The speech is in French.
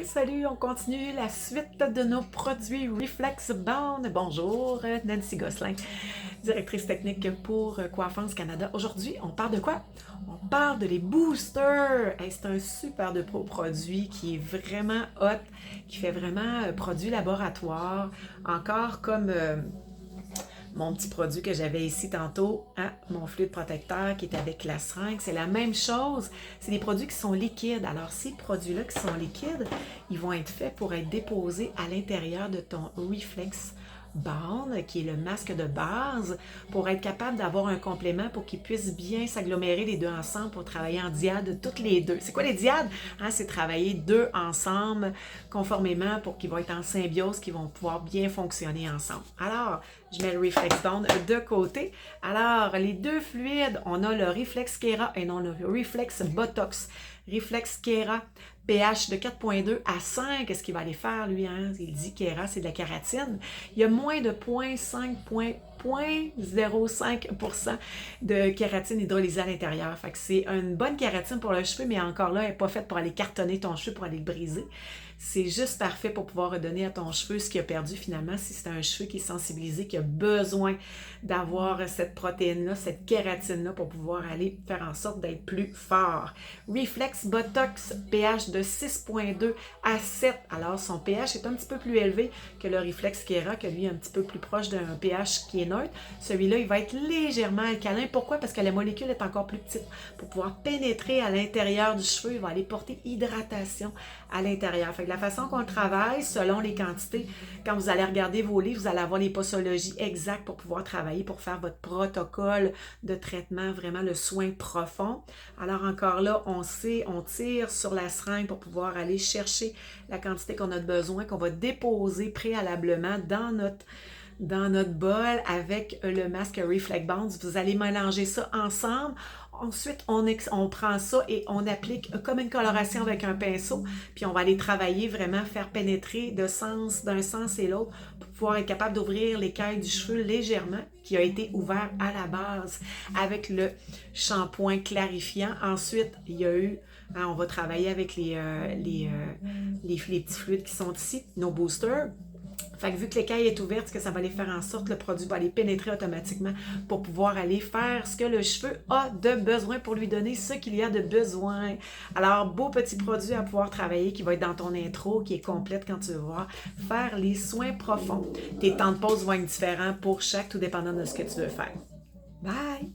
Salut, on continue la suite de nos produits Reflex Bond. Bonjour, Nancy Gosselin, directrice technique pour Coiffance Canada. Aujourd'hui, on parle de quoi? On parle de les boosters. Hey, c'est un super de produit qui est vraiment hot, qui fait vraiment produit laboratoire. Encore comme mon petit produit que j'avais ici tantôt, hein, mon fluide protecteur qui est avec la seringue, c'est la même chose. C'est des produits qui sont liquides. Alors, ces produits-là qui sont liquides, ils vont être faits pour être déposés à l'intérieur de ton Reflex Bond, qui est le masque de base, pour être capable d'avoir un complément pour qu'ils puissent bien s'agglomérer les deux ensemble pour travailler en diade toutes les deux. C'est quoi les diades? Hein, c'est travailler deux ensemble conformément pour qu'ils vont être en symbiose, qu'ils vont pouvoir bien fonctionner ensemble. Alors, je mets le Reflex Bond de côté. Alors, les deux fluides, on a le Reflex Kera et non le Reflex Botox. Reflex Kera, pH de 4.2 à 5, qu'est-ce qu'il va aller faire, lui? Hein? Il dit Kera, c'est de la kératine. Il y a moins de 0,05% de kératine hydrolysée à l'intérieur. Fait que c'est une bonne kératine pour le cheveu, mais encore là, elle n'est pas faite pour aller cartonner ton cheveu, pour aller le briser. C'est juste parfait pour pouvoir redonner à ton cheveu ce qu'il a perdu finalement, si c'est un cheveu qui est sensibilisé, qui a besoin d'avoir cette protéine-là, cette kératine-là pour pouvoir aller faire en sorte d'être plus fort. Reflex Botox, pH de 6.2 à 7. Alors, son pH est un petit peu plus élevé que le Reflex Kera, que lui est un petit peu plus proche d'un pH qui est neutre. Celui-là, il va être légèrement alcalin. Pourquoi? Parce que la molécule est encore plus petite. Pour pouvoir pénétrer à l'intérieur du cheveu, il va aller porter hydratation à l'intérieur. Fait que la façon qu'on travaille, selon les quantités, quand vous allez regarder vos livres, vous allez avoir les posologies exactes pour pouvoir travailler, pour faire votre protocole de traitement, vraiment le soin profond. Alors encore là, on tire sur la seringue pour pouvoir aller chercher la quantité qu'on a besoin, qu'on va déposer préalablement dans notre bol avec le masque Reflex Bond. Vous allez mélanger ça ensemble. Ensuite, on prend ça et on applique comme une coloration avec un pinceau, puis on va aller travailler, vraiment faire pénétrer d'un sens et l'autre pour pouvoir être capable d'ouvrir l'écaille du cheveu légèrement, qui a été ouvert à la base avec le shampoing clarifiant. Ensuite, il y a eu, hein, on va travailler avec les petits fluides qui sont ici, nos boosters. Fait que vu que l'écaille est ouverte, ce que ça va aller faire en sorte, le produit va aller pénétrer automatiquement pour pouvoir aller faire ce que le cheveu a de besoin, pour lui donner ce qu'il y a de besoin. Alors, beau petit produit à pouvoir travailler qui va être dans ton intro, qui est complète quand tu vas voir, faire les soins profonds. Tes temps de pause vont être différents pour chaque, tout dépendant de ce que tu veux faire. Bye!